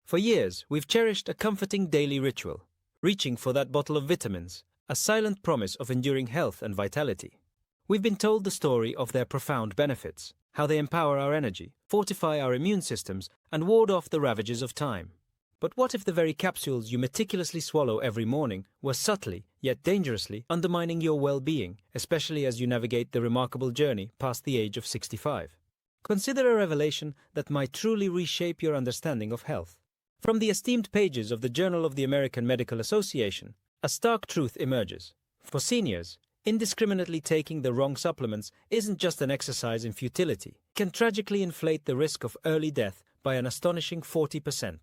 For years, we've cherished a comforting daily ritual, reaching for that bottle of vitamins, a silent promise of enduring health and vitality. We've been told the story of their profound benefits, how they empower our energy, fortify our immune systems, and ward off the ravages of time. But what if the very capsules you meticulously swallow every morning were subtly, yet dangerously, undermining your well-being, especially as you navigate the remarkable journey past the age of 65? Consider a revelation that might truly reshape your understanding of health. From the esteemed pages of the Journal of the American Medical Association, a stark truth emerges. For seniors, indiscriminately taking the wrong supplements isn't just an exercise in futility. It can tragically inflate the risk of early death by an astonishing 40%.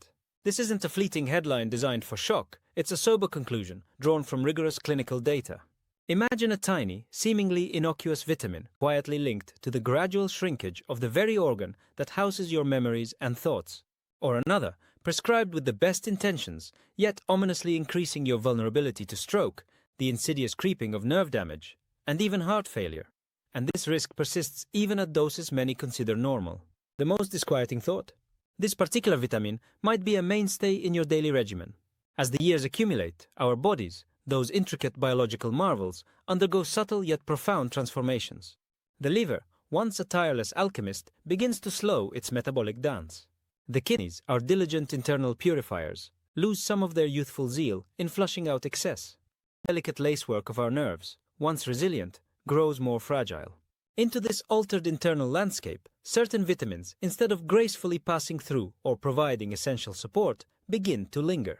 This isn't a fleeting headline designed for shock, it's a sober conclusion drawn from rigorous clinical data. Imagine a tiny, seemingly innocuous vitamin quietly linked to the gradual shrinkage of the very organ that houses your memories and thoughts. Or another, prescribed with the best intentions, yet ominously increasing your vulnerability to stroke, the insidious creeping of nerve damage, and even heart failure. And this risk persists even at doses many consider normal. The most disquieting thought? This particular vitamin might be a mainstay in your daily regimen. As the years accumulate, our bodies, those intricate biological marvels, undergo subtle yet profound transformations. The liver, once a tireless alchemist, begins to slow its metabolic dance. The kidneys, our diligent internal purifiers, lose some of their youthful zeal in flushing out excess. The delicate lacework of our nerves, once resilient, grows more fragile. Into this altered internal landscape, certain vitamins, instead of gracefully passing through or providing essential support, begin to linger.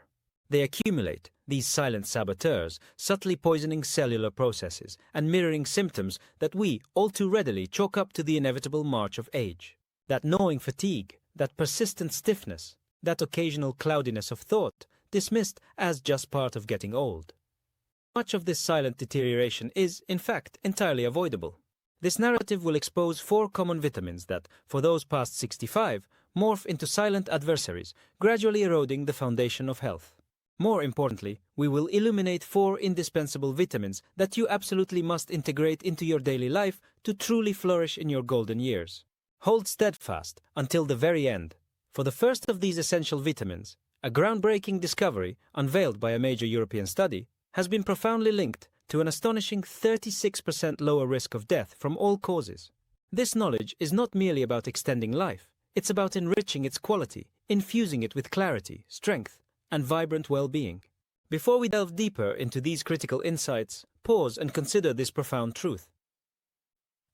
They accumulate, these silent saboteurs, subtly poisoning cellular processes and mirroring symptoms that we all too readily chalk up to the inevitable march of age. That gnawing fatigue, that persistent stiffness, that occasional cloudiness of thought, dismissed as just part of getting old. Much of this silent deterioration is, in fact, entirely avoidable. This narrative will expose 4 common vitamins that, for those past 65, morph into silent adversaries, gradually eroding the foundation of health. More importantly, we will illuminate 4 indispensable vitamins that you absolutely must integrate into your daily life to truly flourish in your golden years. Hold steadfast until the very end. For the first of these essential vitamins, a groundbreaking discovery unveiled by a major European study has been profoundly linked to an astonishing 36% lower risk of death from all causes. This knowledge is not merely about extending life, it's about enriching its quality, infusing it with clarity, strength, and vibrant well-being. Before we delve deeper into these critical insights, pause and consider this profound truth.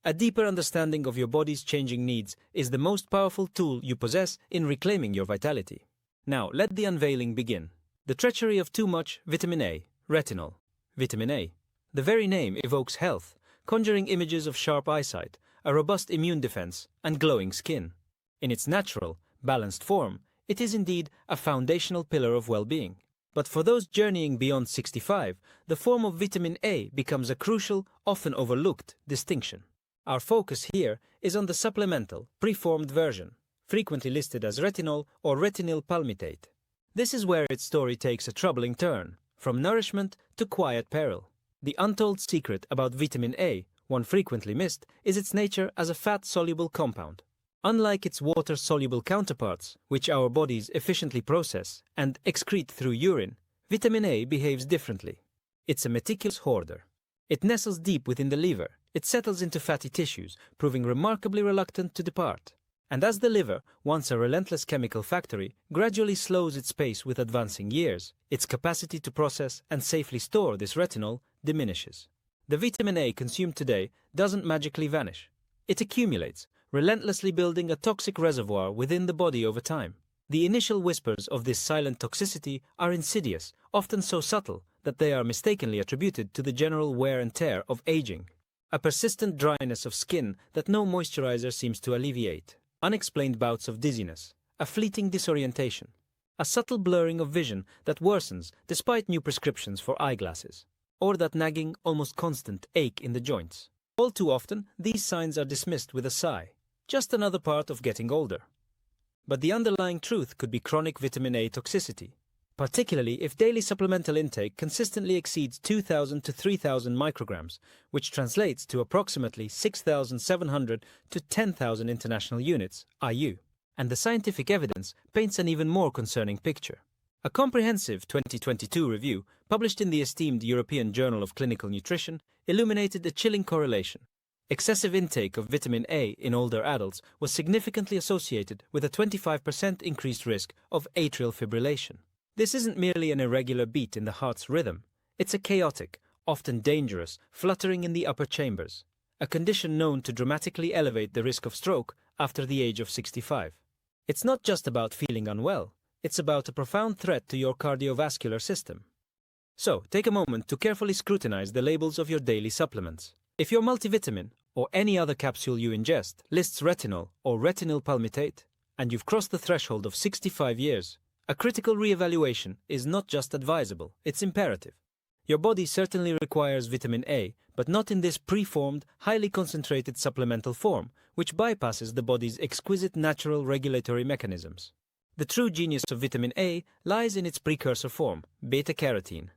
A deeper understanding of your body's changing needs is the most powerful tool you possess in reclaiming your vitality. Now, let the unveiling begin. The treachery of too much vitamin A, retinol. Vitamin A. The very name evokes health, conjuring images of sharp eyesight, a robust immune defense, and glowing skin. In its natural, balanced form, it is indeed a foundational pillar of well-being. But for those journeying beyond 65, the form of vitamin A becomes a crucial, often overlooked distinction. Our focus here is on the supplemental, preformed version, frequently listed as retinol or retinyl palmitate. This is where its story takes a troubling turn, from nourishment to quiet peril. The untold secret about vitamin A, one frequently missed, is its nature as a fat-soluble compound. Unlike its water-soluble counterparts, which our bodies efficiently process and excrete through urine, vitamin A behaves differently. It's a meticulous hoarder. It nestles deep within the liver. It settles into fatty tissues, proving remarkably reluctant to depart. And as the liver, once a relentless chemical factory, gradually slows its pace with advancing years, its capacity to process and safely store this retinol diminishes. The vitamin A consumed today doesn't magically vanish. It accumulates, relentlessly building a toxic reservoir within the body over time. The initial whispers of this silent toxicity are insidious, often so subtle that they are mistakenly attributed to the general wear and tear of aging. A persistent dryness of skin that no moisturizer seems to alleviate. Unexplained bouts of dizziness. A fleeting disorientation. A subtle blurring of vision that worsens despite new prescriptions for eyeglasses. Or that nagging, almost constant ache in the joints. All too often, these signs are dismissed with a sigh. Just another part of getting older. But the underlying truth could be chronic vitamin A toxicity, particularly if daily supplemental intake consistently exceeds 2,000 to 3,000 micrograms, which translates to approximately 6,700 to 10,000 international units, IU. And the scientific evidence paints an even more concerning picture. A comprehensive 2022 review, published in the esteemed European Journal of Clinical Nutrition, illuminated a chilling correlation. Excessive intake of vitamin A in older adults was significantly associated with a 25% increased risk of atrial fibrillation. This isn't merely an irregular beat in the heart's rhythm, it's a chaotic, often dangerous, fluttering in the upper chambers, a condition known to dramatically elevate the risk of stroke after the age of 65. It's not just about feeling unwell, it's about a profound threat to your cardiovascular system. So, take a moment to carefully scrutinize the labels of your daily supplements. If your multivitamin, or any other capsule you ingest, lists retinol or retinyl palmitate, and you've crossed the threshold of 65 years, a critical re-evaluation is not just advisable, it's imperative. Your body certainly requires vitamin A, but not in this preformed, highly concentrated supplemental form, which bypasses the body's exquisite natural regulatory mechanisms. The true genius of vitamin A lies in its precursor form, beta-carotene.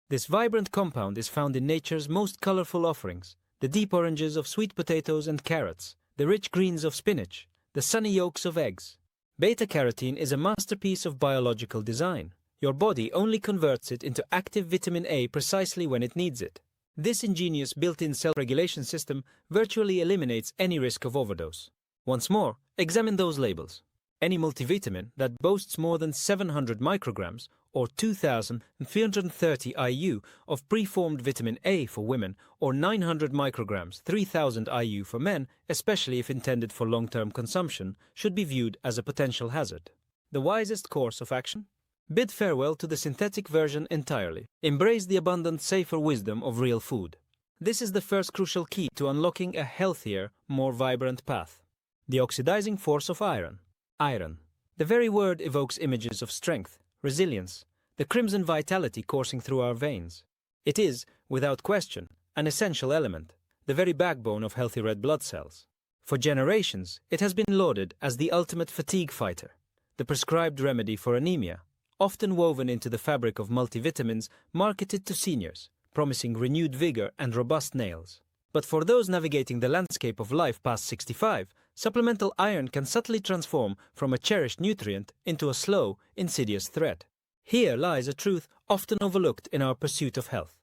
This vibrant compound is found in nature's most colorful offerings, the deep oranges of sweet potatoes and carrots, the rich greens of spinach, the sunny yolks of eggs. Beta-carotene is a masterpiece of biological design. Your body only converts it into active vitamin A precisely when it needs it. This ingenious built-in self-regulation system virtually eliminates any risk of overdose. Once more, examine those labels. Any multivitamin that boasts more than 700 micrograms or 2,330 IU of preformed vitamin A for women or 900 micrograms, 3,000 IU for men, especially if intended for long-term consumption, should be viewed as a potential hazard. The wisest course of action? Bid farewell to the synthetic version entirely. Embrace the abundant, safer wisdom of real food. This is the first crucial key to unlocking a healthier, more vibrant path. The oxidizing force of iron. Iron. The very word evokes images of strength, resilience, the crimson vitality coursing through our veins. It is, without question, an essential element, the very backbone of healthy red blood cells. For generations, it has been lauded as the ultimate fatigue fighter, the prescribed remedy for anemia, often woven into the fabric of multivitamins marketed to seniors, promising renewed vigor and robust nails. But for those navigating the landscape of life past 65, supplemental iron can subtly transform from a cherished nutrient into a slow, insidious threat. Here lies a truth often overlooked in our pursuit of health.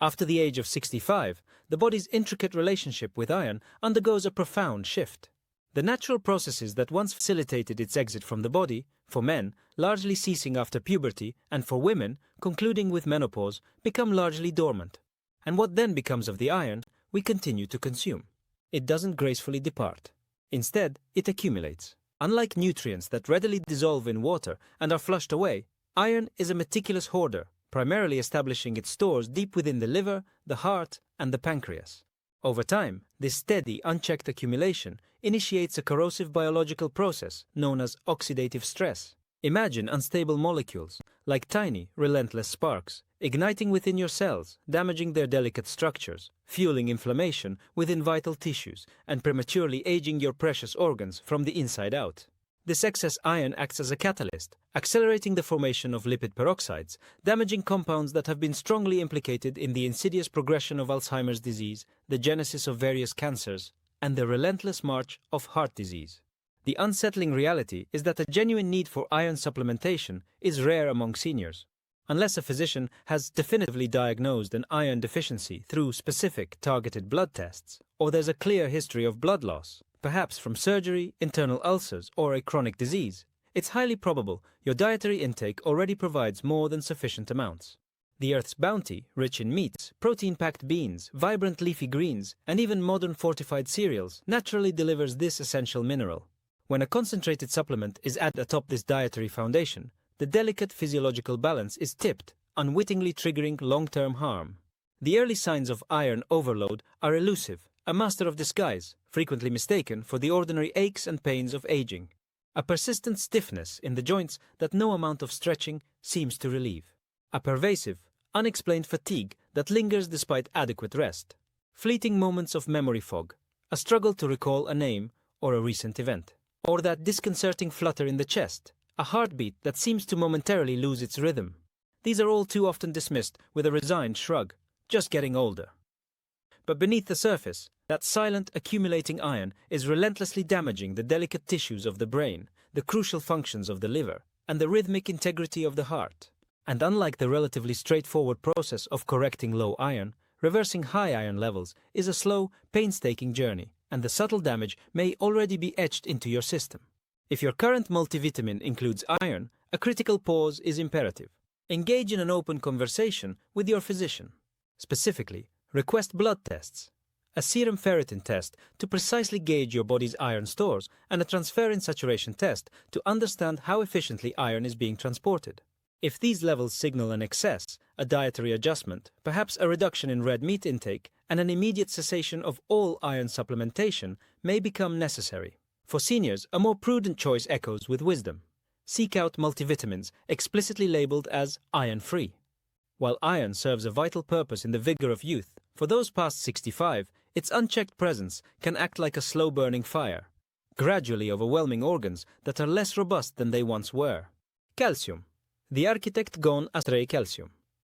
After the age of 65, the body's intricate relationship with iron undergoes a profound shift. The natural processes that once facilitated its exit from the body, for men, largely ceasing after puberty, and for women, concluding with menopause, become largely dormant. And what then becomes of the iron we continue to consume? It doesn't gracefully depart. Instead, it accumulates. Unlike nutrients that readily dissolve in water and are flushed away, iron is a meticulous hoarder, primarily establishing its stores deep within the liver, the heart, and the pancreas. Over time, this steady, unchecked accumulation initiates a corrosive biological process known as oxidative stress. Imagine unstable molecules, like tiny, relentless sparks, igniting within your cells, damaging their delicate structures, fueling inflammation within vital tissues, and prematurely aging your precious organs from the inside out. This excess iron acts as a catalyst, accelerating the formation of lipid peroxides, damaging compounds that have been strongly implicated in the insidious progression of Alzheimer's disease, the genesis of various cancers, and the relentless march of heart disease. The unsettling reality is that a genuine need for iron supplementation is rare among seniors. Unless a physician has definitively diagnosed an iron deficiency through specific targeted blood tests, or there's a clear history of blood loss, perhaps from surgery, internal ulcers, or a chronic disease, it's highly probable your dietary intake already provides more than sufficient amounts. The Earth's bounty, rich in meats, protein-packed beans, vibrant leafy greens, and even modern fortified cereals, naturally delivers this essential mineral. When a concentrated supplement is added atop this dietary foundation, the delicate physiological balance is tipped, unwittingly triggering long-term harm. The early signs of iron overload are elusive, a master of disguise, frequently mistaken for the ordinary aches and pains of aging. A persistent stiffness in the joints that no amount of stretching seems to relieve. A pervasive, unexplained fatigue that lingers despite adequate rest. Fleeting moments of memory fog, a struggle to recall a name or a recent event. Or that disconcerting flutter in the chest, a heartbeat that seems to momentarily lose its rhythm. These are all too often dismissed with a resigned shrug, just getting older. but beneath the surface, that silent accumulating iron is relentlessly damaging the delicate tissues of the brain, the crucial functions of the liver, and the rhythmic integrity of the heart. And unlike the relatively straightforward process of correcting low iron, reversing high iron levels is a slow, painstaking journey, and the subtle damage may already be etched into your system. If your current multivitamin includes iron, a critical pause is imperative. Engage in an open conversation with your physician. Specifically, request blood tests, a serum ferritin test to precisely gauge your body's iron stores, and a transferrin saturation test to understand how efficiently iron is being transported. If these levels signal an excess, a dietary adjustment, perhaps a reduction in red meat intake, and an immediate cessation of all iron supplementation may become necessary. For seniors, a more prudent choice echoes with wisdom. Seek out multivitamins explicitly labeled as iron-free. While iron serves a vital purpose in the vigor of youth, for those past 65, its unchecked presence can act like a slow-burning fire, gradually overwhelming organs that are less robust than they once were. Calcium. The architect gone astray calcium.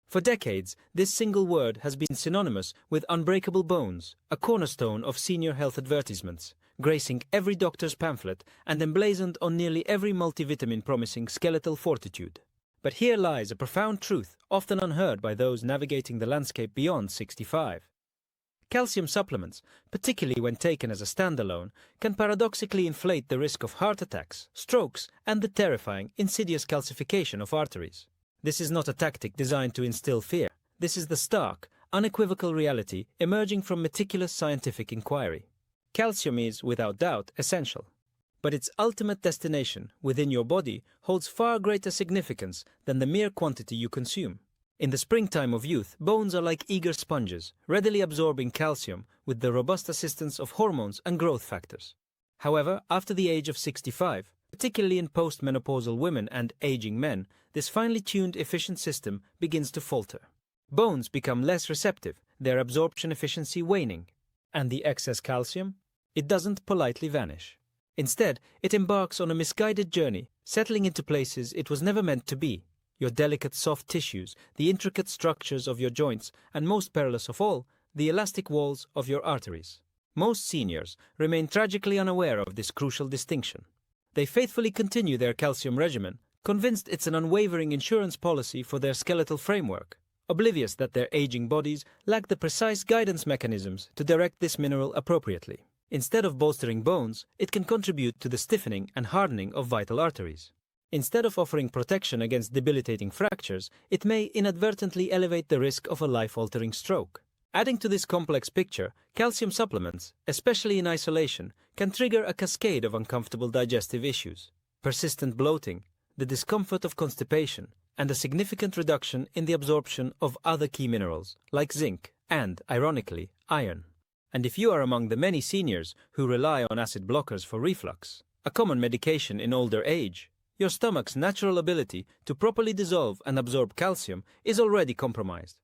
For decades, this single word has been synonymous with unbreakable bones, a cornerstone of senior health advertisements, gracing every doctor's pamphlet and emblazoned on nearly every multivitamin promising skeletal fortitude. But here lies a profound truth, often unheard by those navigating the landscape beyond 65. Calcium supplements, particularly when taken as a standalone, can paradoxically inflate the risk of heart attacks, strokes, and the terrifying, insidious calcification of arteries. This is not a tactic designed to instill fear. This is the stark, unequivocal reality emerging from meticulous scientific inquiry. Calcium is, without doubt, essential. But its ultimate destination, within your body, holds far greater significance than the mere quantity you consume. In the springtime of youth, bones are like eager sponges, readily absorbing calcium with the robust assistance of hormones and growth factors. However, after the age of 65, particularly in postmenopausal women and aging men, this finely tuned, efficient system begins to falter. Bones become less receptive, their absorption efficiency waning. And the excess calcium? It doesn't politely vanish. Instead, it embarks on a misguided journey, settling into places it was never meant to be. Your delicate soft tissues, the intricate structures of your joints, and most perilous of all, the elastic walls of your arteries. Most seniors remain tragically unaware of this crucial distinction. They faithfully continue their calcium regimen, convinced it's an unwavering insurance policy for their skeletal framework, oblivious that their aging bodies lack the precise guidance mechanisms to direct this mineral appropriately. Instead of bolstering bones, it can contribute to the stiffening and hardening of vital arteries. Instead of offering protection against debilitating fractures, it may inadvertently elevate the risk of a life-altering stroke. Adding to this complex picture, calcium supplements, especially in isolation, can trigger a cascade of uncomfortable digestive issues. Persistent bloating, the discomfort of constipation, and a significant reduction in the absorption of other key minerals, like zinc and, ironically, iron. And if you are among the many seniors who rely on acid blockers for reflux, a common medication in older age, your stomach's natural ability to properly dissolve and absorb calcium is already compromised.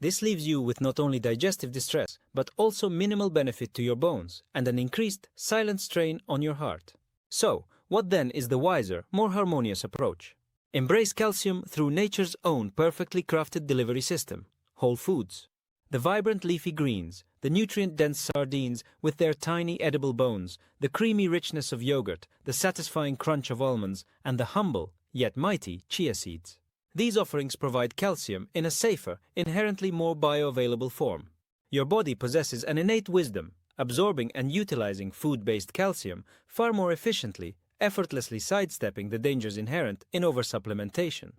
This leaves you with not only digestive distress, but also minimal benefit to your bones and an increased silent strain on your heart. So, what then is the wiser, more harmonious approach? Embrace calcium through nature's own perfectly crafted delivery system, whole foods. The vibrant leafy greens, the nutrient-dense sardines with their tiny edible bones, the creamy richness of yogurt, the satisfying crunch of almonds, and the humble, yet mighty, chia seeds. These offerings provide calcium in a safer, inherently more bioavailable form. Your body possesses an innate wisdom, absorbing and utilizing food-based calcium far more efficiently, effortlessly sidestepping the dangers inherent in oversupplementation.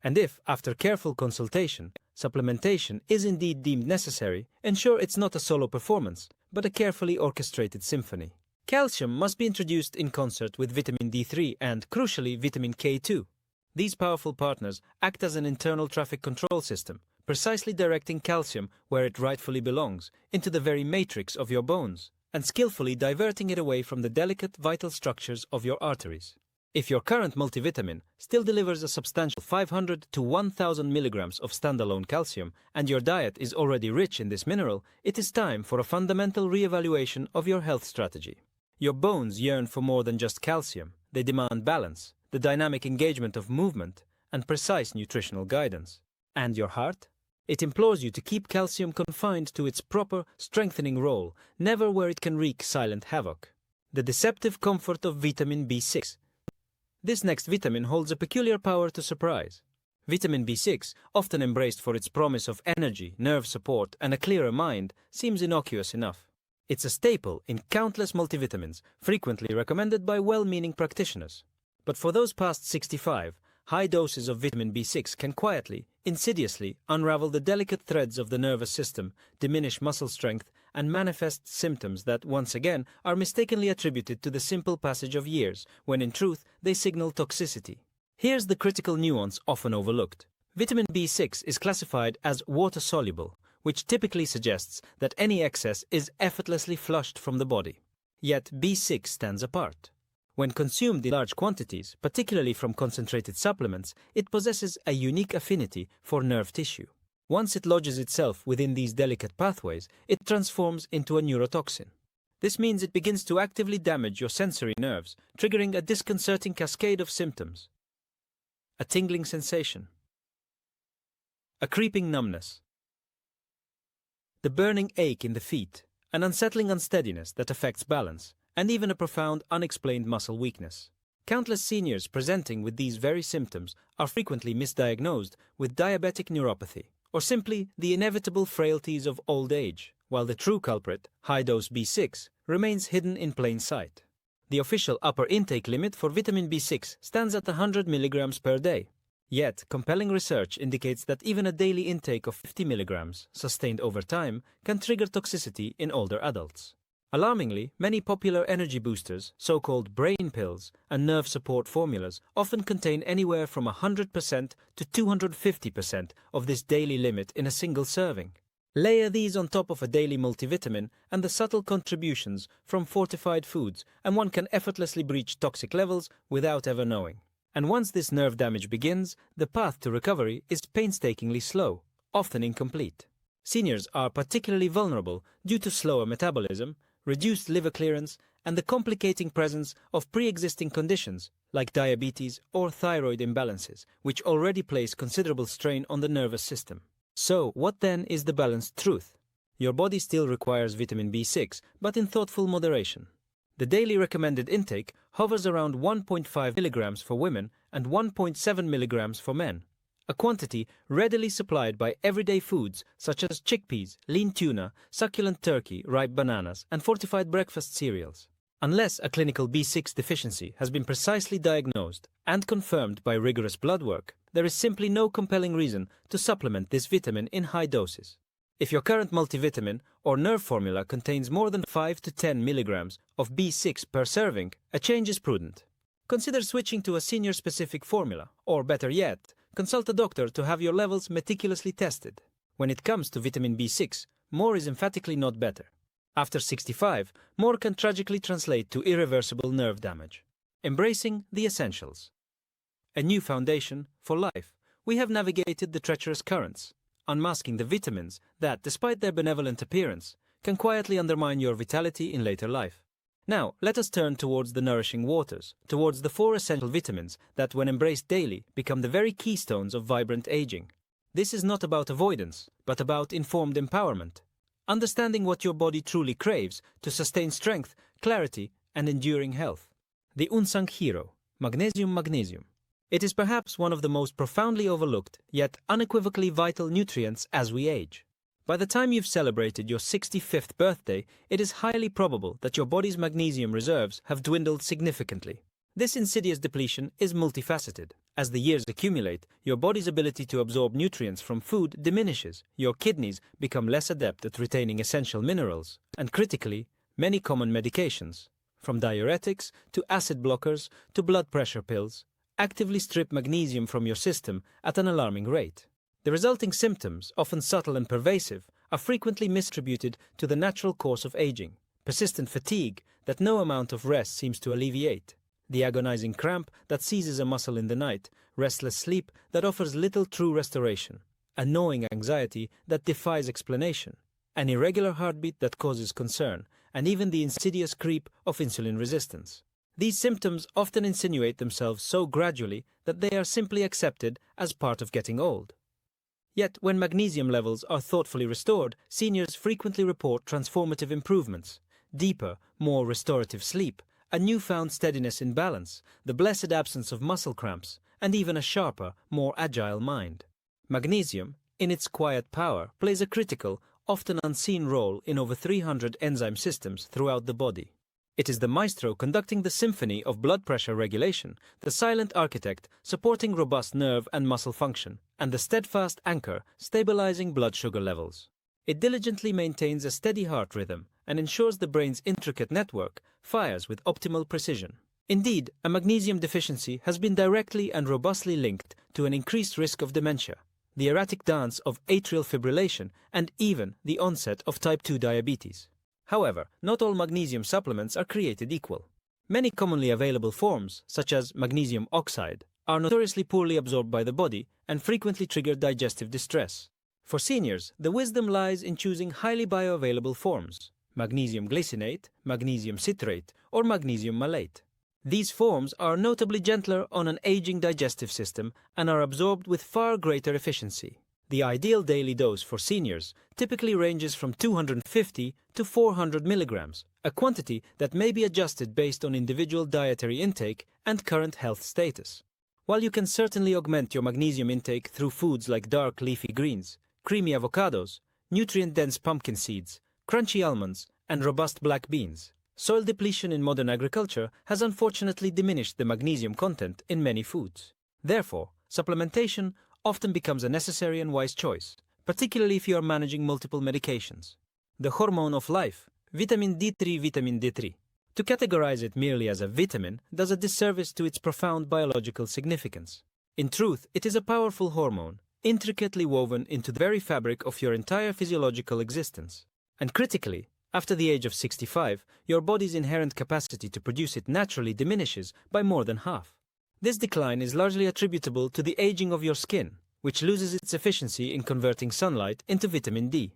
And if, after careful consultation, supplementation is indeed deemed necessary, ensure it's not a solo performance, but a carefully orchestrated symphony. Calcium must be introduced in concert with vitamin D3 and, crucially, vitamin K2. These powerful partners act as an internal traffic control system, precisely directing calcium where it rightfully belongs, into the very matrix of your bones, and skillfully diverting it away from the delicate vital structures of your arteries. If your current multivitamin still delivers a substantial 500 to 1000 milligrams of standalone calcium and your diet is already rich in this mineral, it is time for a fundamental re-evaluation of your health strategy. Your bones yearn for more than just calcium. They demand balance, the dynamic engagement of movement, and precise nutritional guidance. And your heart? It implores you to keep calcium confined to its proper strengthening role, never where it can wreak silent havoc. The deceptive comfort of vitamin B6. This next vitamin holds a peculiar power to surprise. Vitamin B6, often embraced for its promise of energy, nerve support, and a clearer mind, seems innocuous enough. It's a staple in countless multivitamins, frequently recommended by well-meaning practitioners. But for those past 65, high doses of vitamin B6 can quietly, insidiously unravel the delicate threads of the nervous system, diminish muscle strength, and manifest symptoms that, once again, are mistakenly attributed to the simple passage of years, when in truth they signal toxicity. Here's the critical nuance often overlooked. Vitamin B6 is classified as water-soluble, which typically suggests that any excess is effortlessly flushed from the body. Yet B6 stands apart. When consumed in large quantities, particularly from concentrated supplements, it possesses a unique affinity for nerve tissue. Once it lodges itself within these delicate pathways, it transforms into a neurotoxin. This means it begins to actively damage your sensory nerves, triggering a disconcerting cascade of symptoms. A tingling sensation. A creeping numbness. The burning ache in the feet, an unsettling unsteadiness that affects balance, and even a profound unexplained muscle weakness. Countless seniors presenting with these very symptoms are frequently misdiagnosed with diabetic neuropathy, or simply the inevitable frailties of old age, while the true culprit, high-dose B6, remains hidden in plain sight. The official upper intake limit for vitamin B6 stands at 100 mg per day. Yet, compelling research indicates that even a daily intake of 50 mg, sustained over time, can trigger toxicity in older adults. Alarmingly, many popular energy boosters, so-called brain pills, and nerve support formulas often contain anywhere from 100% to 250% of this daily limit in a single serving. Layer these on top of a daily multivitamin and the subtle contributions from fortified foods, and one can effortlessly breach toxic levels without ever knowing. And once this nerve damage begins, the path to recovery is painstakingly slow, often incomplete. Seniors are particularly vulnerable due to slower metabolism, reduced liver clearance, and the complicating presence of pre-existing conditions like diabetes or thyroid imbalances, which already place considerable strain on the nervous system. So, what then is the balanced truth? Your body still requires vitamin B6, but in thoughtful moderation. The daily recommended intake hovers around 1.5 mg for women and 1.7 mg for men, a quantity readily supplied by everyday foods such as chickpeas, lean tuna, succulent turkey, ripe bananas, and fortified breakfast cereals. Unless a clinical B6 deficiency has been precisely diagnosed and confirmed by rigorous blood work, there is simply no compelling reason to supplement this vitamin in high doses. If your current multivitamin or nerve formula contains more than 5 to 10 mg of B6 per serving, a change is prudent. Consider switching to a senior-specific formula, or better yet, consult a doctor to have your levels meticulously tested. When it comes to vitamin B6, more is emphatically not better. After 65, more can tragically translate to irreversible nerve damage. Embracing the essentials. A new foundation for life. We have navigated the treacherous currents, unmasking the vitamins that, despite their benevolent appearance, can quietly undermine your vitality in later life. Now, let us turn towards the nourishing waters, towards the 4 essential vitamins that, when embraced daily, become the very keystones of vibrant aging. This is not about avoidance, but about informed empowerment. Understanding what your body truly craves to sustain strength, clarity, and enduring health. The unsung hero, magnesium. It is perhaps one of the most profoundly overlooked, yet unequivocally vital nutrients as we age. By the time you've celebrated your 65th birthday, it is highly probable that your body's magnesium reserves have dwindled significantly. This insidious depletion is multifaceted. As the years accumulate, your body's ability to absorb nutrients from food diminishes, your kidneys become less adept at retaining essential minerals, and critically, many common medications, from diuretics to acid blockers to blood pressure pills, actively strip magnesium from your system at an alarming rate. The resulting symptoms, often subtle and pervasive, are frequently misattributed to the natural course of aging, persistent fatigue that no amount of rest seems to alleviate, the agonizing cramp that seizes a muscle in the night, restless sleep that offers little true restoration, a gnawing anxiety that defies explanation, an irregular heartbeat that causes concern, and even the insidious creep of insulin resistance. These symptoms often insinuate themselves so gradually that they are simply accepted as part of getting old. Yet, when magnesium levels are thoughtfully restored, seniors frequently report transformative improvements: deeper, more restorative sleep, a newfound steadiness in balance, the blessed absence of muscle cramps, and even a sharper, more agile mind. Magnesium, in its quiet power, plays a critical, often unseen role in over 300 enzyme systems throughout the body. It is the maestro conducting the symphony of blood pressure regulation, the silent architect supporting robust nerve and muscle function, and the steadfast anchor stabilizing blood sugar levels. It diligently maintains a steady heart rhythm and ensures the brain's intricate network fires with optimal precision. Indeed, a magnesium deficiency has been directly and robustly linked to an increased risk of dementia, the erratic dance of atrial fibrillation, and even the onset of type 2 diabetes. However, not all magnesium supplements are created equal. Many commonly available forms, such as magnesium oxide, are notoriously poorly absorbed by the body and frequently trigger digestive distress. For seniors, the wisdom lies in choosing highly bioavailable forms: magnesium glycinate, magnesium citrate, or magnesium malate. These forms are notably gentler on an aging digestive system and are absorbed with far greater efficiency. The ideal daily dose for seniors typically ranges from 250 to 400 milligrams, a quantity that may be adjusted based on individual dietary intake and current health status. While you can certainly augment your magnesium intake through foods like dark leafy greens, creamy avocados, nutrient-dense pumpkin seeds, crunchy almonds, and robust black beans, soil depletion in modern agriculture has unfortunately diminished the magnesium content in many foods. Therefore, supplementation often becomes a necessary and wise choice, particularly if you are managing multiple medications. The hormone of life, vitamin D3. Vitamin D3. To categorize it merely as a vitamin does a disservice to its profound biological significance. In truth, it is a powerful hormone, intricately woven into the very fabric of your entire physiological existence. And critically, after the age of 65, your body's inherent capacity to produce it naturally diminishes by more than half. This decline is largely attributable to the aging of your skin, which loses its efficiency in converting sunlight into vitamin D.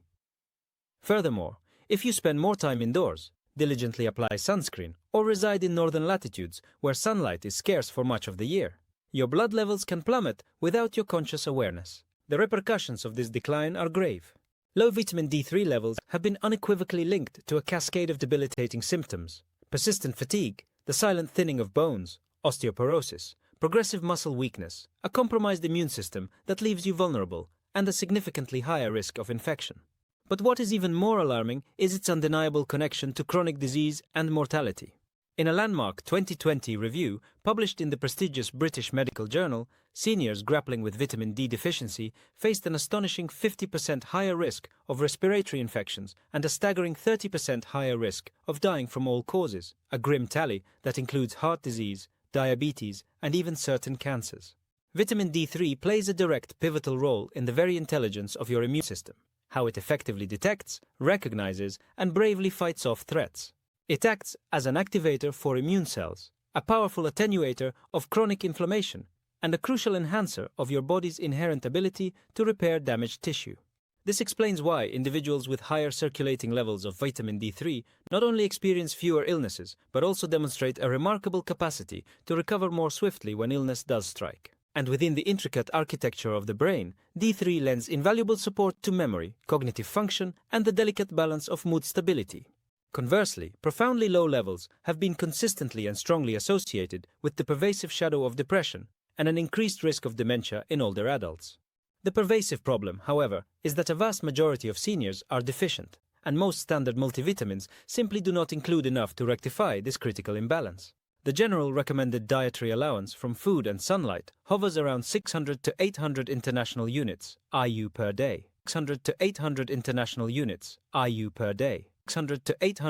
Furthermore, if you spend more time indoors, diligently apply sunscreen, or reside in northern latitudes where sunlight is scarce for much of the year, your blood levels can plummet without your conscious awareness. The repercussions of this decline are grave. Low vitamin D3 levels have been unequivocally linked to a cascade of debilitating symptoms: persistent fatigue, the silent thinning of bones, osteoporosis, progressive muscle weakness, a compromised immune system that leaves you vulnerable, and a significantly higher risk of infection. But what is even more alarming is its undeniable connection to chronic disease and mortality. In a landmark 2020 review published in the prestigious British Medical Journal, seniors grappling with vitamin D deficiency faced an astonishing 50% higher risk of respiratory infections and a staggering 30% higher risk of dying from all causes, a grim tally that includes heart disease, diabetes, and even certain cancers. Vitamin D3 plays a direct, pivotal role in the very intelligence of your immune system, how it effectively detects, recognizes, and bravely fights off threats. It acts as an activator for immune cells, a powerful attenuator of chronic inflammation, and a crucial enhancer of your body's inherent ability to repair damaged tissue. This explains why individuals with higher circulating levels of vitamin D3 not only experience fewer illnesses, but also demonstrate a remarkable capacity to recover more swiftly when illness does strike. And within the intricate architecture of the brain, D3 lends invaluable support to memory, cognitive function, and the delicate balance of mood stability. Conversely, profoundly low levels have been consistently and strongly associated with the pervasive shadow of depression and an increased risk of dementia in older adults. The pervasive problem, however, is that a vast majority of seniors are deficient, and most standard multivitamins simply do not include enough to rectify this critical imbalance. The general recommended dietary allowance from food and sunlight hovers around 600 to 800 international units, IU per day. 600 to 800 international units, IU per day. 600 to 800